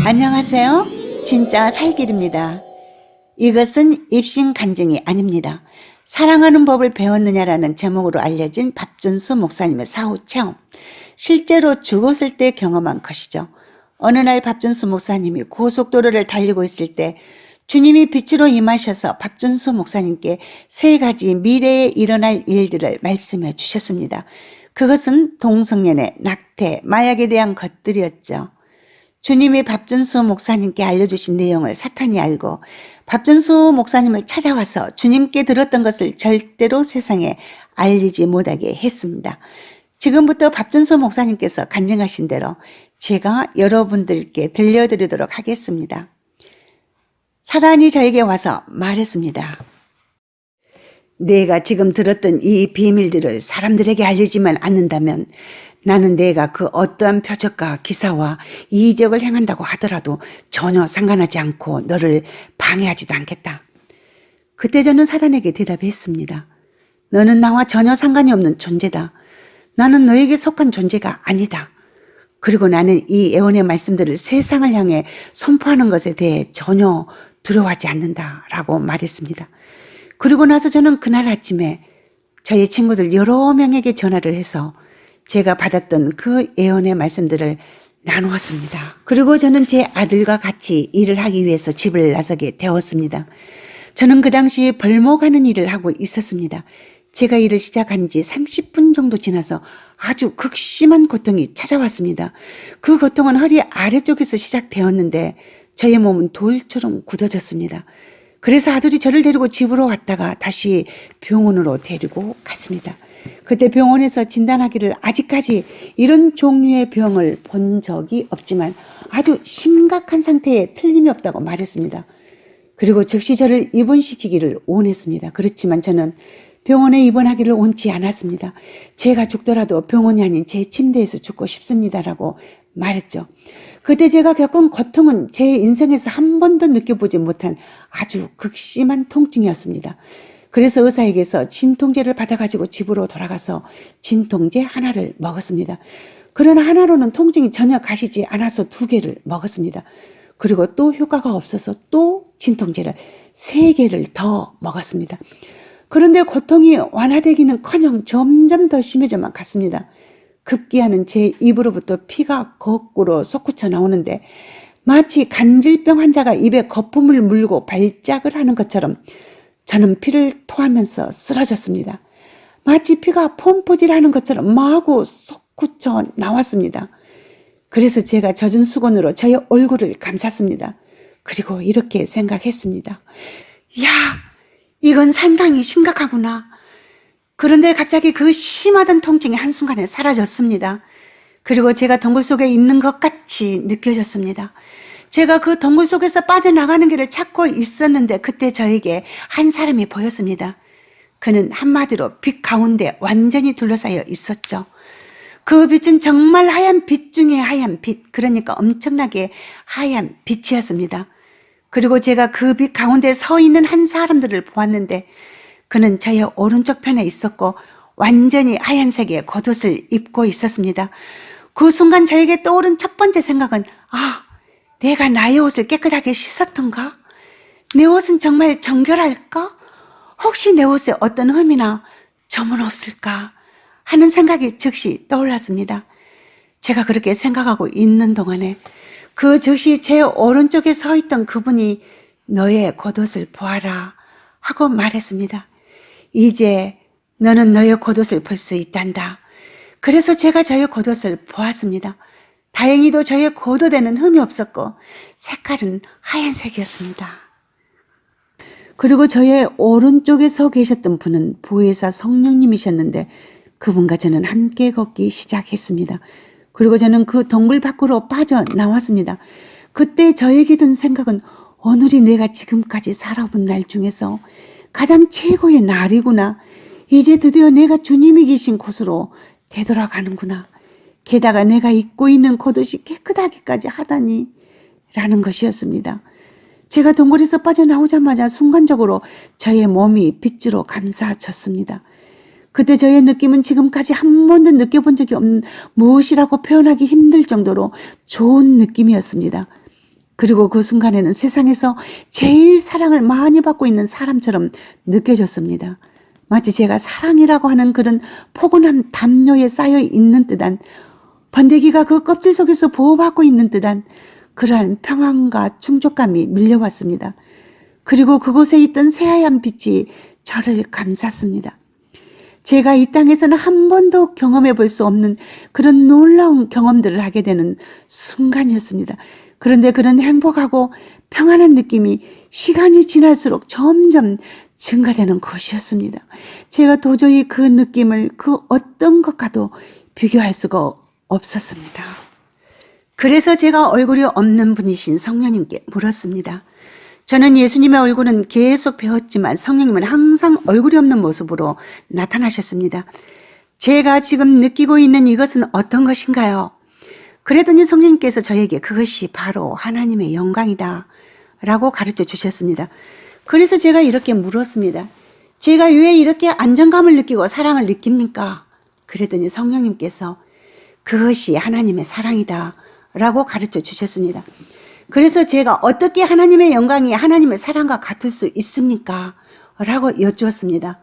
안녕하세요. 진짜 살길입니다. 이것은 입신 간증이 아닙니다. 사랑하는 법을 배웠느냐라는 제목으로 알려진 박준수 목사님의 사후 체험. 실제로 죽었을 때 경험한 것이죠. 어느 날 박준수 목사님이 고속도로를 달리고 있을 때 주님이 빛으로 임하셔서 박준수 목사님께 세 가지 미래에 일어날 일들을 말씀해 주셨습니다. 그것은 동성연애, 낙태, 마약에 대한 것들이었죠. 주님이 박준수 목사님께 알려주신 내용을 사탄이 알고 박준수 목사님을 찾아와서 주님께 들었던 것을 절대로 세상에 알리지 못하게 했습니다. 지금부터 박준수 목사님께서 간증하신 대로 제가 여러분들께 들려드리도록 하겠습니다. 사단이 저에게 와서 말했습니다. 내가 지금 들었던 이 비밀들을 사람들에게 알리지만 않는다면 나는 내가 그 어떠한 표적과 기사와 이적을 행한다고 하더라도 전혀 상관하지 않고 너를 방해하지도 않겠다. 그때 저는 사단에게 대답했습니다. 너는 나와 전혀 상관이 없는 존재다. 나는 너에게 속한 존재가 아니다. 그리고 나는 이 예언의 말씀들을 세상을 향해 선포하는 것에 대해 전혀 두려워하지 않는다 라고 말했습니다. 그리고 나서 저는 그날 아침에 저희 친구들 여러 명에게 전화를 해서 제가 받았던 그 예언의 말씀들을 나누었습니다. 그리고 저는 제 아들과 같이 일을 하기 위해서 집을 나서게 되었습니다. 저는 그 당시 벌목하는 일을 하고 있었습니다. 제가 일을 시작한 지 30분 정도 지나서 아주 극심한 고통이 찾아왔습니다. 그 고통은 허리 아래쪽에서 시작되었는데 저의 몸은 돌처럼 굳어졌습니다. 그래서 아들이 저를 데리고 집으로 왔다가 다시 병원으로 데리고 갔습니다. 그때 병원에서 진단하기를 아직까지 이런 종류의 병을 본 적이 없지만 아주 심각한 상태에 틀림이 없다고 말했습니다. 그리고 즉시 저를 입원시키기를 원했습니다. 그렇지만 저는 병원에 입원하기를 원치 않았습니다. 제가 죽더라도 병원이 아닌 제 침대에서 죽고 싶습니다라고 말했죠. 그때 제가 겪은 고통은 제 인생에서 한 번도 느껴보지 못한 아주 극심한 통증이었습니다. 그래서 의사에게서 진통제를 받아가지고 집으로 돌아가서 진통제 하나를 먹었습니다. 그러나 하나로는 통증이 전혀 가시지 않아서 2개를 먹었습니다. 그리고 또 효과가 없어서 또 진통제를 3개를 더 먹었습니다. 그런데 고통이 완화되기는커녕 점점 더 심해져만 갔습니다. 급기야는 제 입으로부터 피가 거꾸로 솟구쳐 나오는데 마치 간질병 환자가 입에 거품을 물고 발작을 하는 것처럼 저는 피를 토하면서 쓰러졌습니다. 마치 피가 펌프질하는 것처럼 마구 솟구쳐 나왔습니다. 그래서 제가 젖은 수건으로 저의 얼굴을 감쌌습니다. 그리고 이렇게 생각했습니다. 야, 이건 상당히 심각하구나. 그런데 갑자기 그 심하던 통증이 한순간에 사라졌습니다. 그리고 제가 덩굴 속에 있는 것 같이 느껴졌습니다. 제가 그 덩굴 속에서 빠져나가는 길을 찾고 있었는데 그때 저에게 한 사람이 보였습니다. 그는 한마디로 빛 가운데 완전히 둘러싸여 있었죠. 그 빛은 정말 하얀 빛 중에 하얀 빛, 그러니까 엄청나게 하얀 빛이었습니다. 그리고 제가 그 빛 가운데 서 있는 한 사람들을 보았는데 그는 저의 오른쪽 편에 있었고 완전히 하얀색의 겉옷을 입고 있었습니다. 그 순간 저에게 떠오른 첫 번째 생각은 내가 나의 옷을 깨끗하게 씻었던가? 내 옷은 정말 정결할까? 혹시 내 옷에 어떤 흠이나 점은 없을까? 하는 생각이 즉시 떠올랐습니다. 제가 그렇게 생각하고 있는 동안에 그 즉시 제 오른쪽에 서 있던 그분이 너의 겉옷을 보아라 하고 말했습니다. 이제 너는 너의 겉옷을 볼 수 있단다. 그래서 제가 저의 겉옷을 보았습니다. 다행히도 저의 겉옷에는 흠이 없었고 색깔은 하얀색이었습니다. 그리고 저의 오른쪽에 서 계셨던 분은 보혜사 성령님이셨는데 그분과 저는 함께 걷기 시작했습니다. 그리고 저는 그 덩굴 밖으로 빠져나왔습니다. 그때 저에게 든 생각은 오늘이 내가 지금까지 살아본 날 중에서 가장 최고의 날이구나. 이제 드디어 내가 주님이 계신 곳으로 되돌아가는구나. 게다가 내가 입고 있는 겉옷이 깨끗하기까지 하다니 라는 것이었습니다. 제가 동굴에서 빠져나오자마자 순간적으로 저의 몸이 빛으로 감싸졌습니다. 그때 저의 느낌은 지금까지 한 번도 느껴본 적이 없는 무엇이라고 표현하기 힘들 정도로 좋은 느낌이었습니다. 그리고 그 순간에는 세상에서 제일 사랑을 많이 받고 있는 사람처럼 느껴졌습니다. 마치 제가 사랑이라고 하는 그런 포근한 담요에 쌓여 있는 듯한, 번데기가 그 껍질 속에서 보호받고 있는 듯한 그러한 평안과 충족감이 밀려왔습니다. 그리고 그곳에 있던 새하얀 빛이 저를 감쌌습니다. 제가 이 땅에서는 한 번도 경험해 볼 수 없는 그런 놀라운 경험들을 하게 되는 순간이었습니다. 그런데 그런 행복하고 평안한 느낌이 시간이 지날수록 점점 증가되는 것이었습니다. 제가 도저히 그 느낌을 그 어떤 것과도 비교할 수가 없었습니다. 그래서 제가 얼굴이 없는 분이신 성령님께 물었습니다. 저는 예수님의 얼굴은 계속 배웠지만 성령님은 항상 얼굴이 없는 모습으로 나타나셨습니다. 제가 지금 느끼고 있는 이것은 어떤 것인가요? 그랬더니 성령님께서 저에게 그것이 바로 하나님의 영광이다 라고 가르쳐 주셨습니다. 그래서 제가 이렇게 물었습니다. 제가 왜 이렇게 안정감을 느끼고 사랑을 느낍니까? 그랬더니 성령님께서 그것이 하나님의 사랑이다 라고 가르쳐 주셨습니다. 그래서 제가 어떻게 하나님의 영광이 하나님의 사랑과 같을 수 있습니까? 라고 여쭈었습니다.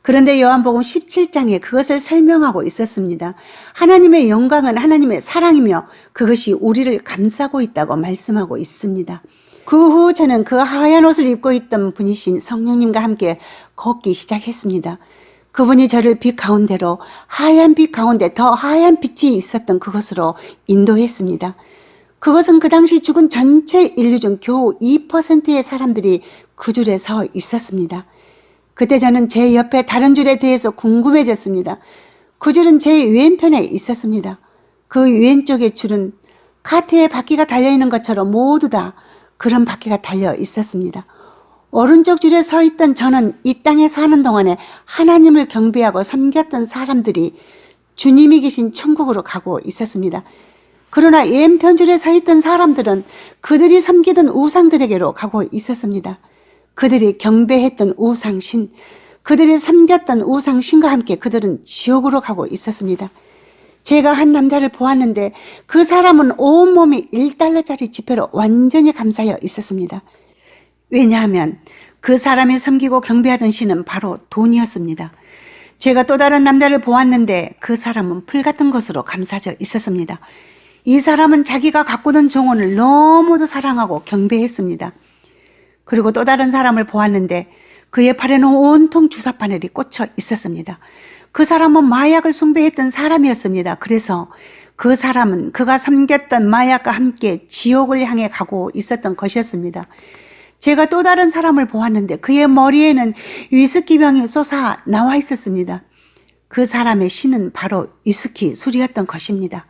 그런데 요한복음 17장에 그것을 설명하고 있었습니다. 하나님의 영광은 하나님의 사랑이며 그것이 우리를 감싸고 있다고 말씀하고 있습니다. 그 후 저는 그 하얀 옷을 입고 있던 분이신 성령님과 함께 걷기 시작했습니다. 그분이 저를 빛 가운데로, 하얀 빛 가운데 더 하얀 빛이 있었던 그곳으로 인도했습니다. 그것은 그 당시 죽은 전체 인류 중 겨우 2%의 사람들이 그 줄에 서 있었습니다. 그때 저는 제 옆에 다른 줄에 대해서 궁금해졌습니다. 그 줄은 제 왼편에 있었습니다. 그 왼쪽의 줄은 카트에 바퀴가 달려있는 것처럼 모두 다 그런 바퀴가 달려 있었습니다. 오른쪽 줄에 서 있던 저는 이 땅에 사는 동안에 하나님을 경배하고 섬겼던 사람들이 주님이 계신 천국으로 가고 있었습니다. 그러나 왼편 줄에 서 있던 사람들은 그들이 섬기던 우상들에게로 가고 있었습니다. 그들이 경배했던 우상신, 그들이 섬겼던 우상신과 함께 그들은 지옥으로 가고 있었습니다. 제가 한 남자를 보았는데 그 사람은 온몸이 1달러짜리 지폐로 완전히 감싸여 있었습니다. 왜냐하면 그 사람이 섬기고 경배하던 신은 바로 돈이었습니다. 제가 또 다른 남자를 보았는데 그 사람은 풀 같은 것으로 감싸져 있었습니다. 이 사람은 자기가 가꾸던 정원을 너무도 사랑하고 경배했습니다. 그리고 또 다른 사람을 보았는데 그의 팔에는 온통 주사바늘이 꽂혀 있었습니다. 그 사람은 마약을 숭배했던 사람이었습니다. 그래서 그 사람은 그가 섬겼던 마약과 함께 지옥을 향해 가고 있었던 것이었습니다. 제가 또 다른 사람을 보았는데 그의 머리에는 위스키병이 솟아 나와 있었습니다. 그 사람의 신은 바로 위스키 술이었던 것입니다.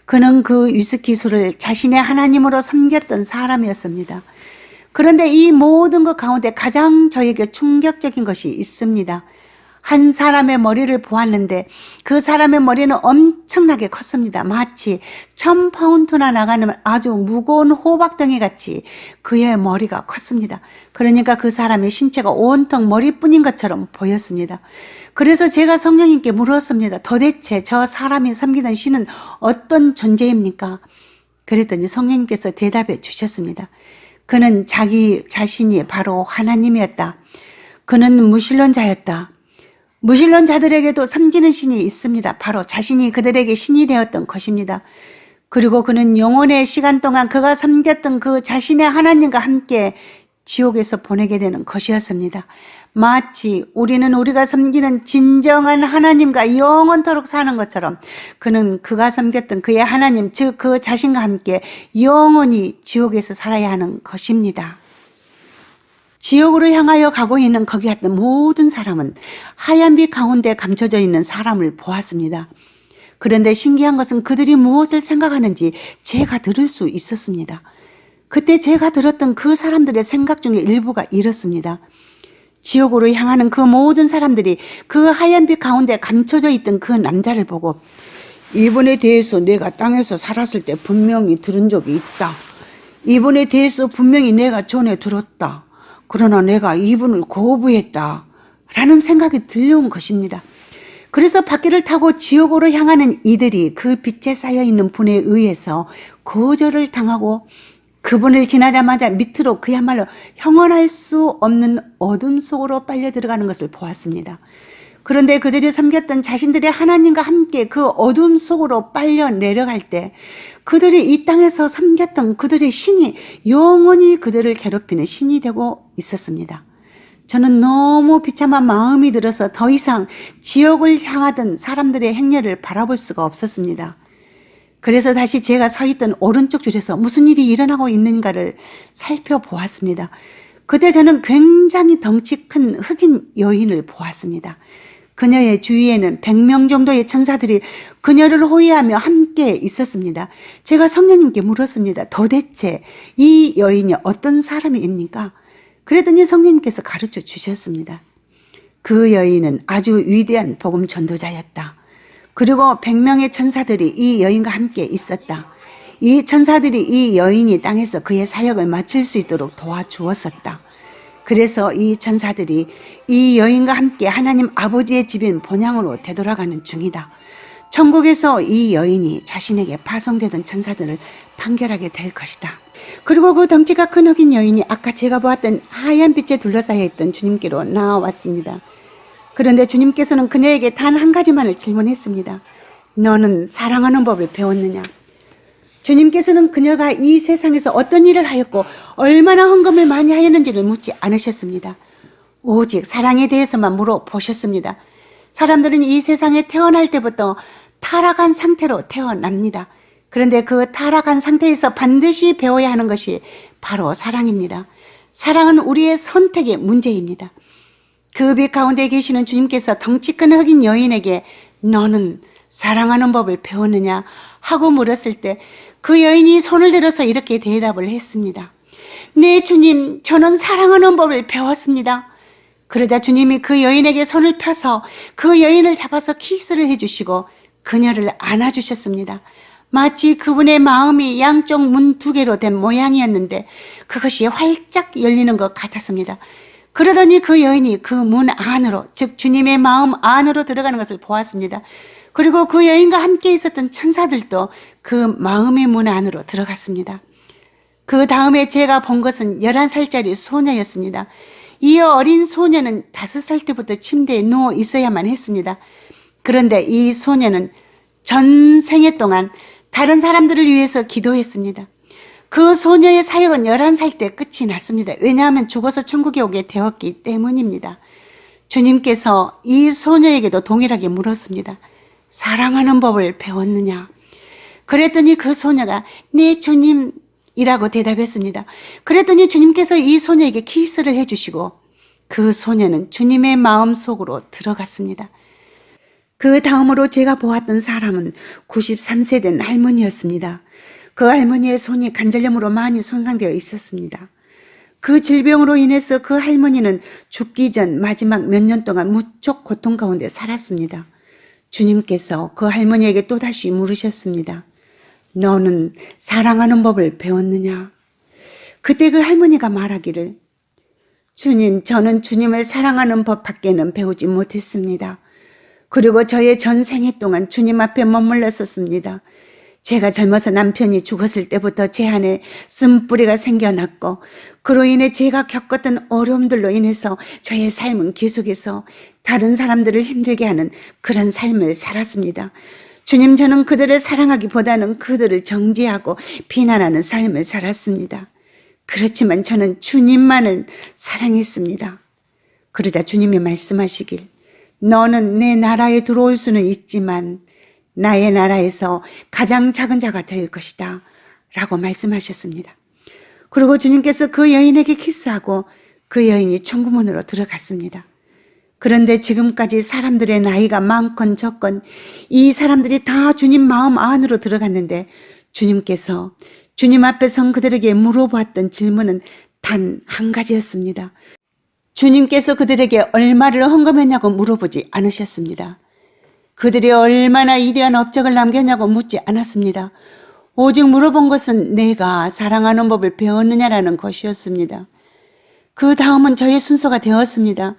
그는 그 위스키 술을 자신의 하나님으로 섬겼던 사람이었습니다. 그런데 이 모든 것 가운데 가장 저에게 충격적인 것이 있습니다. 한 사람의 머리를 보았는데 그 사람의 머리는 엄청나게 컸습니다. 마치 1000파운드나 나가는 아주 무거운 호박덩이 같이 그의 머리가 컸습니다. 그러니까 그 사람의 신체가 온통 머리뿐인 것처럼 보였습니다. 그래서 제가 성령님께 물었습니다. 도대체 저 사람이 섬기던 신은 어떤 존재입니까? 그랬더니 성령님께서 대답해 주셨습니다. 그는 자기 자신이 바로 하나님이었다. 그는 무신론자였다. 무신론자들에게도 섬기는 신이 있습니다. 바로 자신이 그들에게 신이 되었던 것입니다. 그리고 그는 영원의 시간 동안 그가 섬겼던 그 자신의 하나님과 함께 지옥에서 보내게 되는 것이었습니다. 마치 우리는 우리가 섬기는 진정한 하나님과 영원토록 사는 것처럼 그는 그가 섬겼던 그의 하나님, 즉 그 자신과 함께 영원히 지옥에서 살아야 하는 것입니다. 지옥으로 향하여 가고 있는 거기 갔던 모든 사람은 하얀 빛 가운데 감춰져 있는 사람을 보았습니다. 그런데 신기한 것은 그들이 무엇을 생각하는지 제가 들을 수 있었습니다. 그때 제가 들었던 그 사람들의 생각 중에 일부가 이렇습니다. 지옥으로 향하는 그 모든 사람들이 그 하얀 빛 가운데 감춰져 있던 그 남자를 보고 이분에 대해서 내가 땅에서 살았을 때 분명히 들은 적이 있다. 이분에 대해서 분명히 내가 전에 들었다. 그러나 내가 이분을 거부했다. 라는 생각이 들려온 것입니다. 그래서 바퀴를 타고 지옥으로 향하는 이들이 그 빛에 쌓여있는 분에 의해서 거절을 당하고 그분을 지나자마자 밑으로 그야말로 형언할 수 없는 어둠 속으로 빨려 들어가는 것을 보았습니다. 그런데 그들이 섬겼던 자신들의 하나님과 함께 그 어둠 속으로 빨려 내려갈 때 그들이 이 땅에서 섬겼던 그들의 신이 영원히 그들을 괴롭히는 신이 되고 있었습니다. 저는 너무 비참한 마음이 들어서 더 이상 지옥을 향하던 사람들의 행렬을 바라볼 수가 없었습니다. 그래서 다시 제가 서 있던 오른쪽 줄에서 무슨 일이 일어나고 있는가를 살펴보았습니다. 그때 저는 굉장히 덩치 큰 흑인 여인을 보았습니다. 그녀의 주위에는 100명 정도의 천사들이 그녀를 호위하며 함께 있었습니다. 제가 성령님께 물었습니다. 도대체 이 여인이 어떤 사람입니까? 그랬더니 성령님께서 가르쳐 주셨습니다. 그 여인은 아주 위대한 복음 전도자였다. 그리고 100명의 천사들이 이 여인과 함께 있었다. 이 천사들이 이 여인이 땅에서 그의 사역을 마칠 수 있도록 도와주었었다. 그래서 이 천사들이 이 여인과 함께 하나님 아버지의 집인 본향으로 되돌아가는 중이다. 천국에서 이 여인이 자신에게 파송되던 천사들을 판결하게 될 것이다. 그리고 그 덩치가 큰 흑인 여인이 아까 제가 보았던 하얀 빛에 둘러싸여 있던 주님께로 나와왔습니다. 그런데 주님께서는 그녀에게 단 한 가지만을 질문했습니다. 너는 사랑하는 법을 배웠느냐? 주님께서는 그녀가 이 세상에서 어떤 일을 하였고 얼마나 헌금을 많이 하였는지를 묻지 않으셨습니다. 오직 사랑에 대해서만 물어보셨습니다. 사람들은 이 세상에 태어날 때부터 타락한 상태로 태어납니다. 그런데 그 타락한 상태에서 반드시 배워야 하는 것이 바로 사랑입니다. 사랑은 우리의 선택의 문제입니다. 그 빛 가운데 계시는 주님께서 덩치 큰 흑인 여인에게 너는 사랑하는 법을 배웠느냐 하고 물었을 때 그 여인이 손을 들어서 이렇게 대답을 했습니다. 네 주님, 저는 사랑하는 법을 배웠습니다. 그러자 주님이 그 여인에게 손을 펴서 그 여인을 잡아서 키스를 해주시고 그녀를 안아주셨습니다. 마치 그분의 마음이 양쪽 문 2개로 된 모양이었는데 그것이 활짝 열리는 것 같았습니다. 그러더니 그 여인이 그 문 안으로, 즉 주님의 마음 안으로 들어가는 것을 보았습니다. 그리고 그 여인과 함께 있었던 천사들도 그 마음의 문 안으로 들어갔습니다. 그 다음에 제가 본 것은 11살짜리 소녀였습니다. 이 어린 소녀는 5살 때부터 침대에 누워 있어야만 했습니다. 그런데 이 소녀는 전생애 동안 다른 사람들을 위해서 기도했습니다. 그 소녀의 사역은 11살 때 끝이 났습니다. 왜냐하면 죽어서 천국에 오게 되었기 때문입니다. 주님께서 이 소녀에게도 동일하게 물었습니다. 사랑하는 법을 배웠느냐? 그랬더니 그 소녀가 네 주님이라고 대답했습니다. 그랬더니 주님께서 이 소녀에게 키스를 해주시고 그 소녀는 주님의 마음 속으로 들어갔습니다. 그 다음으로 제가 보았던 사람은 93세 된 할머니였습니다. 그 할머니의 손이 관절염으로 많이 손상되어 있었습니다. 그 질병으로 인해서 그 할머니는 죽기 전 마지막 몇 년 동안 무척 고통 가운데 살았습니다. 주님께서 그 할머니에게 또다시 물으셨습니다. 너는 사랑하는 법을 배웠느냐? 그때 그 할머니가 말하기를 주님, 저는 주님을 사랑하는 법밖에는 배우지 못했습니다. 그리고 저의 전생애 동안 주님 앞에 머물렀었습니다. 제가 젊어서 남편이 죽었을 때부터 제 안에 쓴뿌리가 생겨났고 그로 인해 제가 겪었던 어려움들로 인해서 저의 삶은 계속해서 다른 사람들을 힘들게 하는 그런 삶을 살았습니다. 주님, 저는 그들을 사랑하기보다는 그들을 정죄하고 비난하는 삶을 살았습니다. 그렇지만 저는 주님만을 사랑했습니다. 그러자 주님이 말씀하시길 너는 내 나라에 들어올 수는 있지만 나의 나라에서 가장 작은 자가 될 것이다 라고 말씀하셨습니다. 그리고 주님께서 그 여인에게 키스하고 그 여인이 천국문으로 들어갔습니다. 그런데 지금까지 사람들의 나이가 많건 적건 이 사람들이 다 주님 마음 안으로 들어갔는데 주님께서 주님 앞에 선 그들에게 물어보았던 질문은 단 한 가지였습니다. 주님께서 그들에게 얼마를 헌금했냐고 물어보지 않으셨습니다. 그들이 얼마나 이대한 업적을 남겼냐고 묻지 않았습니다. 오직 물어본 것은 내가 사랑하는 법을 배웠느냐라는 것이었습니다. 그 다음은 저의 순서가 되었습니다.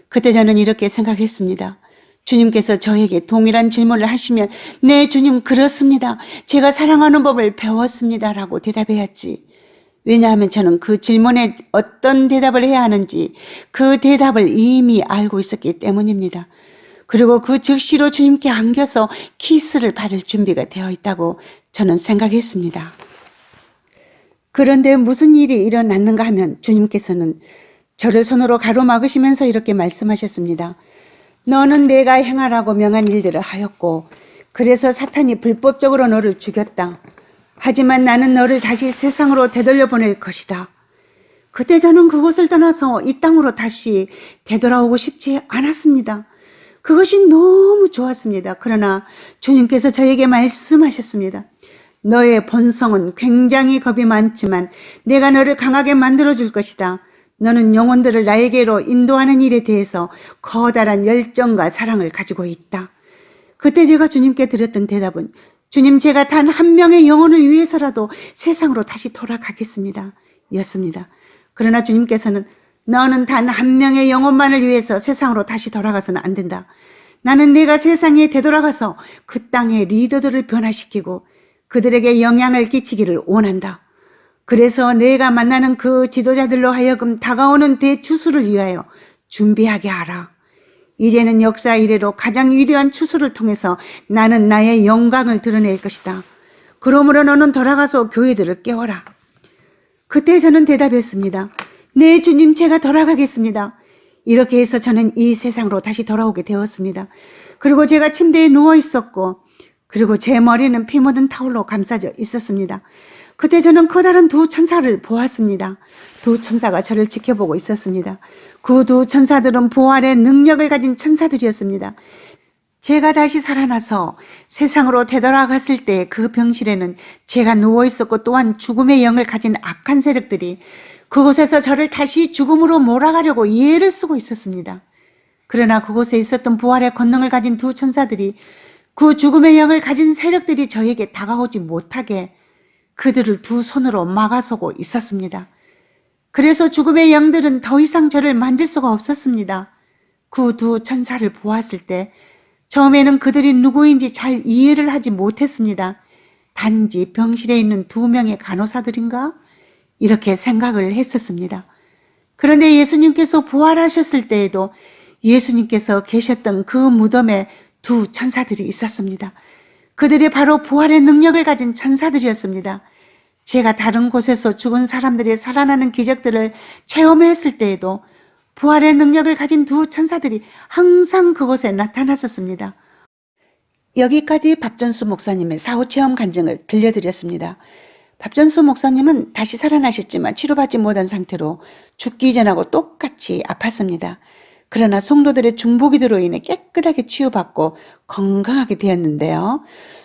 그때 저는 이렇게 생각했습니다. 주님께서 저에게 동일한 질문을 하시면 네 주님 그렇습니다. 제가 사랑하는 법을 배웠습니다 라고 대답해야지. 왜냐하면 저는 그 질문에 어떤 대답을 해야 하는지 그 대답을 이미 알고 있었기 때문입니다. 그리고 그 즉시로 주님께 안겨서 키스를 받을 준비가 되어 있다고 저는 생각했습니다. 그런데 무슨 일이 일어났는가 하면 주님께서는 저를 손으로 가로막으시면서 이렇게 말씀하셨습니다. 너는 내가 행하라고 명한 일들을 하였고 그래서 사탄이 불법적으로 너를 죽였다. 하지만 나는 너를 다시 세상으로 되돌려 보낼 것이다. 그때 저는 그곳을 떠나서 이 땅으로 다시 되돌아오고 싶지 않았습니다. 그것이 너무 좋았습니다. 그러나 주님께서 저에게 말씀하셨습니다. 너의 본성은 굉장히 겁이 많지만 내가 너를 강하게 만들어줄 것이다. 너는 영혼들을 나에게로 인도하는 일에 대해서 커다란 열정과 사랑을 가지고 있다. 그때 제가 주님께 드렸던 대답은 주님, 제가 단 한 명의 영혼을 위해서라도 세상으로 다시 돌아가겠습니다. 였습니다. 그러나 주님께서는 너는 단 한 명의 영혼만을 위해서 세상으로 다시 돌아가서는 안 된다. 나는 내가 세상에 되돌아가서 그 땅의 리더들을 변화시키고 그들에게 영향을 끼치기를 원한다. 그래서 내가 만나는 그 지도자들로 하여금 다가오는 대추수를 위하여 준비하게 하라. 이제는 역사 이래로 가장 위대한 추수를 통해서 나는 나의 영광을 드러낼 것이다. 그러므로 너는 돌아가서 교회들을 깨워라. 그때 저는 대답했습니다. 네, 주님, 제가 돌아가겠습니다. 이렇게 해서 저는 이 세상으로 다시 돌아오게 되었습니다. 그리고 제가 침대에 누워 있었고 그리고 제 머리는 피 묻은 타올로 감싸져 있었습니다. 그때 저는 커다란 두 천사를 보았습니다. 두 천사가 저를 지켜보고 있었습니다. 그 두 천사들은 부활의 능력을 가진 천사들이었습니다. 제가 다시 살아나서 세상으로 되돌아갔을 때 그 병실에는 제가 누워 있었고 또한 죽음의 영을 가진 악한 세력들이 그곳에서 저를 다시 죽음으로 몰아가려고 예를 쓰고 있었습니다. 그러나 그곳에 있었던 부활의 권능을 가진 두 천사들이 그 죽음의 영을 가진 세력들이 저에게 다가오지 못하게 그들을 두 손으로 막아서고 있었습니다. 그래서 죽음의 영들은 더 이상 저를 만질 수가 없었습니다. 그 두 천사를 보았을 때 처음에는 그들이 누구인지 잘 이해를 하지 못했습니다. 단지 병실에 있는 두 명의 간호사들인가? 이렇게 생각을 했었습니다. 그런데 예수님께서 부활하셨을 때에도 예수님께서 계셨던 그 무덤에 두 천사들이 있었습니다. 그들이 바로 부활의 능력을 가진 천사들이었습니다. 제가 다른 곳에서 죽은 사람들이 살아나는 기적들을 체험했을 때에도 부활의 능력을 가진 두 천사들이 항상 그곳에 나타났었습니다. 여기까지 박전수 목사님의 사후체험 간증을 들려드렸습니다. 박전수 목사님은 다시 살아나셨지만 치료받지 못한 상태로 죽기 전하고 똑같이 아팠습니다. 그러나 성도들의 중보기도로 인해 깨끗하게 치유받고 건강하게 되었는데요.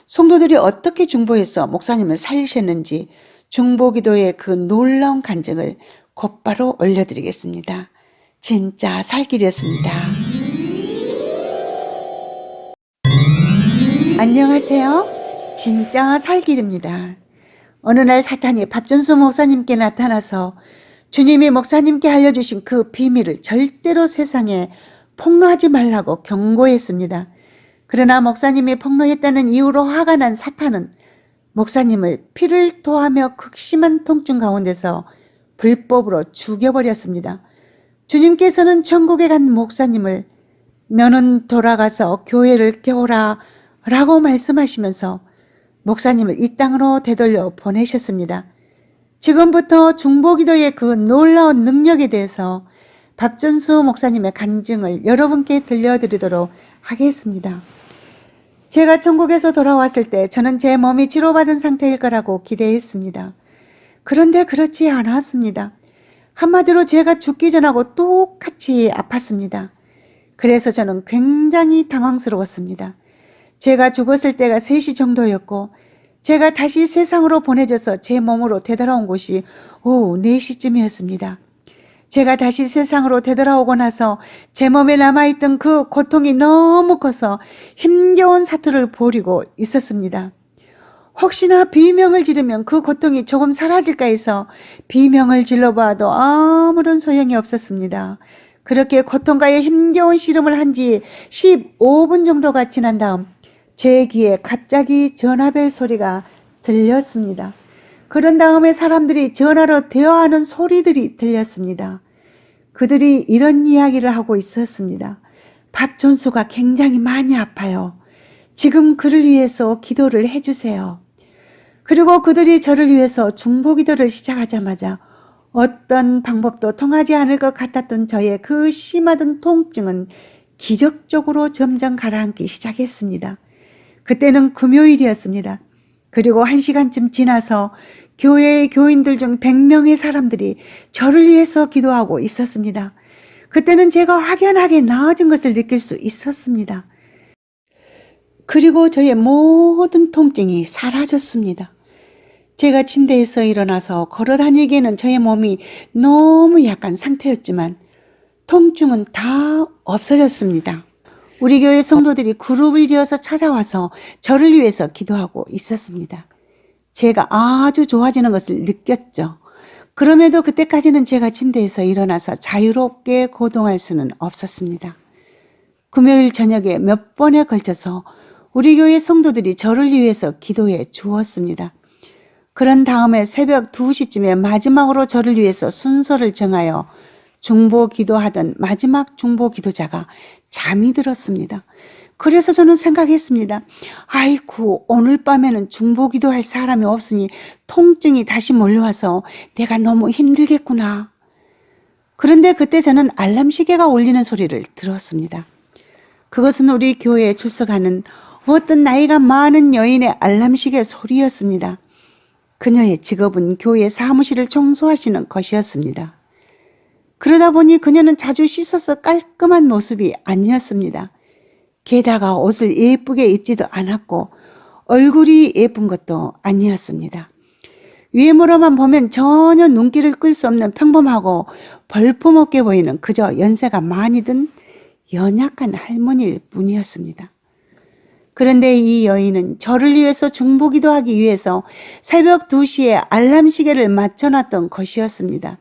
성도들이 어떻게 중보해서 목사님을 살리셨는지 중보기도의 그 놀라운 간증을 곧바로 올려드리겠습니다. 진짜 살 길이었습니다. 안녕하세요. 진짜 살 길입니다. 어느 날 사탄이 박전수 목사님께 나타나서 주님이 목사님께 알려주신 그 비밀을 절대로 세상에 폭로하지 말라고 경고했습니다. 그러나 목사님이 폭로했다는 이유로 화가 난 사탄은 목사님을 피를 토하며 극심한 통증 가운데서 불법으로 죽여버렸습니다. 주님께서는 천국에 간 목사님을 너는 돌아가서 교회를 깨워라 라고 말씀하시면서 목사님을 이 땅으로 되돌려 보내셨습니다. 지금부터 중보기도의 그 놀라운 능력에 대해서 박전수 목사님의 간증을 여러분께 들려드리도록 하겠습니다. 제가 천국에서 돌아왔을 때 저는 제 몸이 치료받은 상태일 거라고 기대했습니다. 그런데 그렇지 않았습니다. 한마디로 제가 죽기 전하고 똑같이 아팠습니다. 그래서 저는 굉장히 당황스러웠습니다. 제가 죽었을 때가 3시 정도였고 제가 다시 세상으로 보내져서 제 몸으로 되돌아온 곳이 오후 4시쯤이었습니다. 제가 다시 세상으로 되돌아오고 나서 제 몸에 남아있던 그 고통이 너무 커서 힘겨운 사투를 벌이고 있었습니다. 혹시나 비명을 지르면 그 고통이 조금 사라질까 해서 비명을 질러봐도 아무런 소용이 없었습니다. 그렇게 고통과의 힘겨운 씨름을 한 지 15분 정도가 지난 다음 제 귀에 갑자기 전화벨 소리가 들렸습니다. 그런 다음에 사람들이 전화로 대화하는 소리들이 들렸습니다. 그들이 이런 이야기를 하고 있었습니다. 박 존수가 굉장히 많이 아파요. 지금 그를 위해서 기도를 해주세요. 그리고 그들이 저를 위해서 중보기도를 시작하자마자 어떤 방법도 통하지 않을 것 같았던 저의 그 심하던 통증은 기적적으로 점점 가라앉기 시작했습니다. 그때는 금요일이었습니다. 그리고 1시간쯤 지나서 교회의 교인들 중 100명의 사람들이 저를 위해서 기도하고 있었습니다. 그때는 제가 확연하게 나아진 것을 느낄 수 있었습니다. 그리고 저의 모든 통증이 사라졌습니다. 제가 침대에서 일어나서 걸어 다니기에는 저의 몸이 너무 약한 상태였지만 통증은 다 없어졌습니다. 우리 교회 성도들이 그룹을 지어서 찾아와서 저를 위해서 기도하고 있었습니다. 제가 아주 좋아지는 것을 느꼈죠. 그럼에도 그때까지는 제가 침대에서 일어나서 자유롭게 거동할 수는 없었습니다. 금요일 저녁에 몇 번에 걸쳐서 우리 교회 성도들이 저를 위해서 기도해 주었습니다. 그런 다음에 새벽 2시쯤에 마지막으로 저를 위해서 순서를 정하여 중보 기도하던 마지막 중보 기도자가 잠이 들었습니다. 그래서 저는 생각했습니다. 아이고, 오늘 밤에는 중보 기도할 사람이 없으니 통증이 다시 몰려와서 내가 너무 힘들겠구나. 그런데 그때 저는 알람 시계가 울리는 소리를 들었습니다. 그것은 우리 교회에 출석하는 어떤 나이가 많은 여인의 알람 시계 소리였습니다. 그녀의 직업은 교회 사무실을 청소하시는 것이었습니다. 그러다 보니 그녀는 자주 씻어서 깔끔한 모습이 아니었습니다. 게다가 옷을 예쁘게 입지도 않았고 얼굴이 예쁜 것도 아니었습니다. 외모로만 보면 전혀 눈길을 끌 수 없는 평범하고 볼품없게 보이는 그저 연세가 많이 든 연약한 할머니일 뿐이었습니다. 그런데 이 여인은 저를 위해서 중보기도하기 위해서 새벽 2시에 알람 시계를 맞춰놨던 것이었습니다.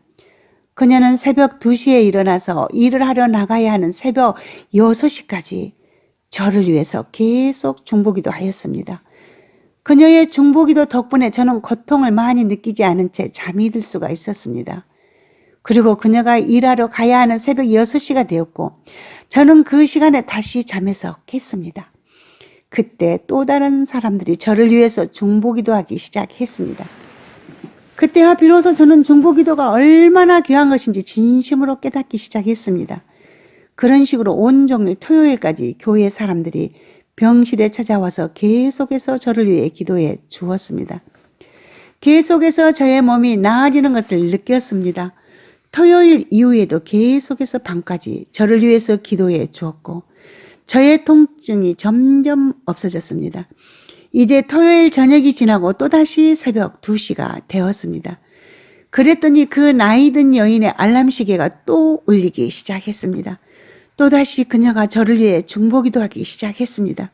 그녀는 새벽 2시에 일어나서 일을 하러 나가야 하는 새벽 6시까지 저를 위해서 계속 중보기도 하였습니다. 그녀의 중보기도 덕분에 저는 고통을 많이 느끼지 않은 채 잠이 들 수가 있었습니다. 그리고 그녀가 일하러 가야 하는 새벽 6시가 되었고 저는 그 시간에 다시 잠에서 깼습니다. 그때 또 다른 사람들이 저를 위해서 중보기도 하기 시작했습니다. 그때야 비로소 저는 중보기도가 얼마나 귀한 것인지 진심으로 깨닫기 시작했습니다. 그런 식으로 온종일 토요일까지 교회 사람들이 병실에 찾아와서 계속해서 저를 위해 기도해 주었습니다. 계속해서 저의 몸이 나아지는 것을 느꼈습니다. 토요일 이후에도 계속해서 밤까지 저를 위해서 기도해 주었고 저의 통증이 점점 없어졌습니다. 이제 토요일 저녁이 지나고 또다시 새벽 2시가 되었습니다. 그랬더니 그 나이든 여인의 알람 시계가 또 울리기 시작했습니다. 또다시 그녀가 저를 위해 중보기도 하기 시작했습니다.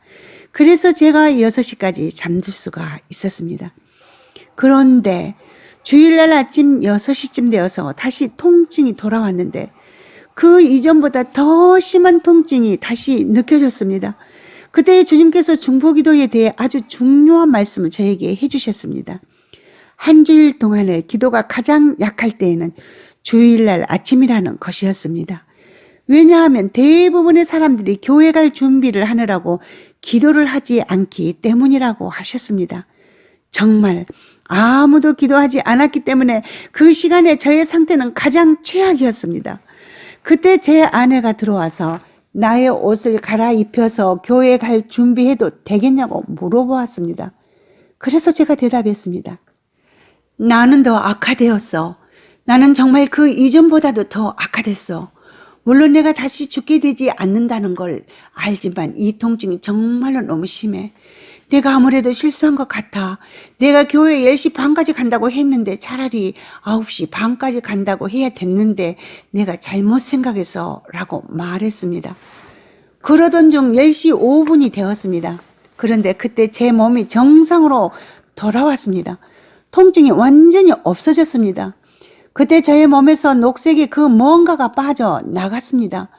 그래서 제가 6시까지 잠들 수가 있었습니다. 그런데 주일날 아침 6시쯤 되어서 다시 통증이 돌아왔는데 그 이전보다 더 심한 통증이 다시 느껴졌습니다. 그때 주님께서 중보기도에 대해 아주 중요한 말씀을 저에게 해주셨습니다. 한 주일 동안의 기도가 가장 약할 때에는 주일날 아침이라는 것이었습니다. 왜냐하면 대부분의 사람들이 교회 갈 준비를 하느라고 기도를 하지 않기 때문이라고 하셨습니다. 정말 아무도 기도하지 않았기 때문에 그 시간에 저의 상태는 가장 최악이었습니다. 그때 제 아내가 들어와서 나의 옷을 갈아입혀서 교회에 갈 준비해도 되겠냐고 물어보았습니다. 그래서 제가 대답했습니다. 나는 더 악화되었어. 나는 정말 그 이전보다도 더 악화됐어. 물론 내가 다시 죽게 되지 않는다는 걸 알지만 이 통증이 정말로 너무 심해. 내가 아무래도 실수한 것 같아. 내가 교회 10시 반까지 간다고 했는데 차라리 9시 반까지 간다고 해야 됐는데 내가 잘못 생각해서 라고 말했습니다. 그러던 중 10시 5분이 되었습니다. 그런데 그때 제 몸이 정상으로 돌아왔습니다. 통증이 완전히 없어졌습니다. 그때 저의 몸에서 녹색의 그 뭔가가 빠져나갔습니다.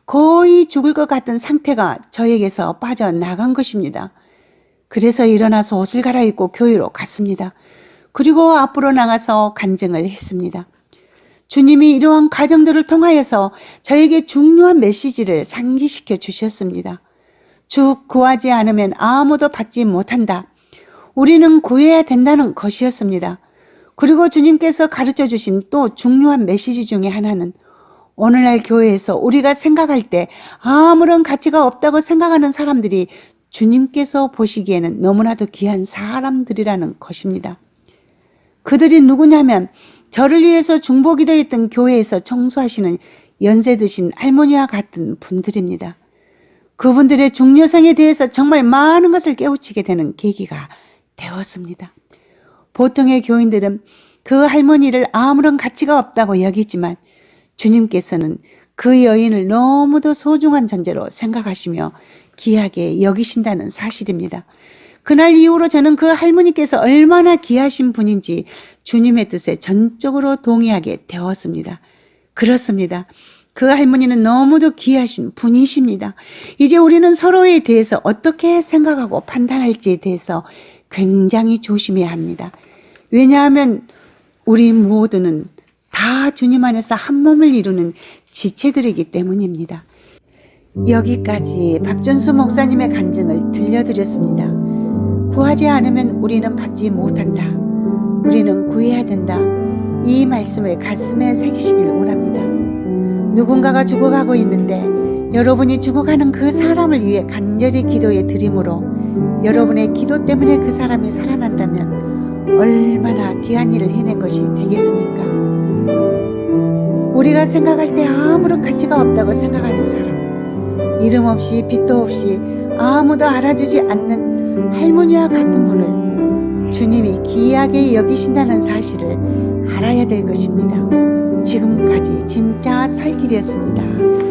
거의 죽을 것 같은 상태가 저에게서 빠져나간 것입니다. 그래서 일어나서 옷을 갈아입고 교회로 갔습니다. 그리고 앞으로 나가서 간증을 했습니다. 주님이 이러한 과정들을 통하여서 저에게 중요한 메시지를 상기시켜 주셨습니다. 쭉 구하지 않으면 아무도 받지 못한다. 우리는 구해야 된다는 것이었습니다. 그리고 주님께서 가르쳐 주신 또 중요한 메시지 중에 하나는 오늘날 교회에서 우리가 생각할 때 아무런 가치가 없다고 생각하는 사람들이 주님께서 보시기에는 너무나도 귀한 사람들이라는 것입니다. 그들이 누구냐면 저를 위해서 중보기도했던 교회에서 청소하시는 연세 드신 할머니와 같은 분들입니다. 그분들의 중요성에 대해서 정말 많은 것을 깨우치게 되는 계기가 되었습니다. 보통의 교인들은 그 할머니를 아무런 가치가 없다고 여기지만 주님께서는 그 여인을 너무도 소중한 존재로 생각하시며 귀하게 여기신다는 사실입니다. 그날 이후로 저는 그 할머니께서 얼마나 귀하신 분인지 주님의 뜻에 전적으로 동의하게 되었습니다. 그렇습니다. 그 할머니는 너무도 귀하신 분이십니다. 이제 우리는 서로에 대해서 어떻게 생각하고 판단할지에 대해서 굉장히 조심해야 합니다. 왜냐하면 우리 모두는 다 주님 안에서 한 몸을 이루는 지체들이기 때문입니다. 여기까지 박준수 목사님의 간증을 들려드렸습니다. 구하지 않으면 우리는 받지 못한다. 우리는 구해야 된다. 이 말씀을 가슴에 새기시길 원합니다. 누군가가 죽어가고 있는데 여러분이 죽어가는 그 사람을 위해 간절히 기도해 드림으로 여러분의 기도 때문에 그 사람이 살아난다면 얼마나 귀한 일을 해낸 것이 되겠습니까? 우리가 생각할 때 아무런 가치가 없다고 생각하는 사람, 이름 없이 빛도 없이 아무도 알아주지 않는 할머니와 같은 분을 주님이 귀하게 여기신다는 사실을 알아야 될 것입니다. 지금까지 진짜 살길이었습니다.